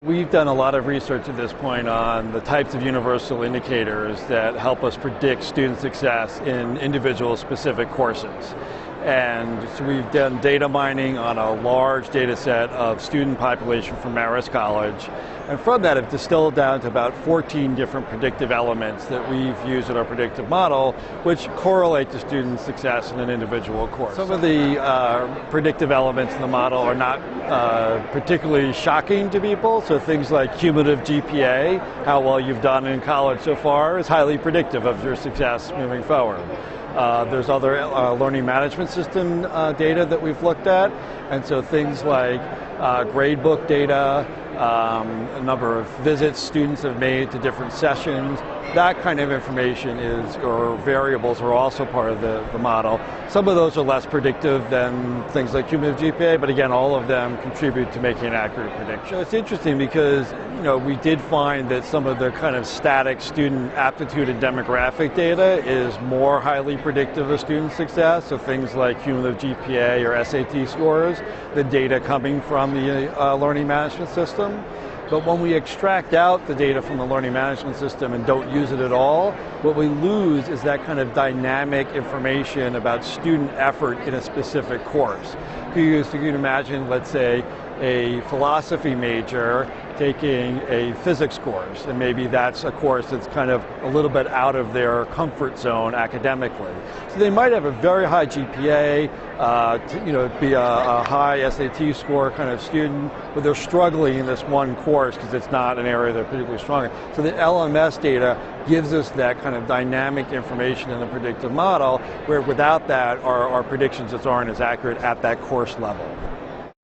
We've done a lot of research at this point on the types of universal indicators that help us predict student success in individual specific courses. And so we've done data mining on a large data set of student population from Marist College. And from that, have distilled down to about 14 different predictive elements that we've used in our predictive model, which correlate to student success in an individual course. Some of the predictive elements in the model are not particularly shocking to people. So things like cumulative GPA, how well you've done in college so far, is highly predictive of your success moving forward. There's other learning management system data that we've looked at, and so things like gradebook data, a number of visits students have made to different sessions. That kind of information or variables are also part of the model. Some of those are less predictive than things like cumulative GPA, but again, all of them contribute to making an accurate prediction. It's interesting because we did find that some of the kind of static student aptitude and demographic data is more highly predictive of student success, so things like cumulative GPA or SAT scores, the data coming from the learning management system. But when we extract out the data from the learning management system and don't use it at all, what we lose is that kind of dynamic information about student effort in a specific course. You can imagine, let's say, a philosophy major taking a physics course, and maybe that's a course that's kind of a little bit out of their comfort zone academically. So they might have a very high GPA, be a high SAT score kind of student, but they're struggling in this one course because it's not an area they're particularly strong in. So the LMS data gives us that kind of dynamic information in the predictive model, where without that, our predictions just aren't as accurate at that course level.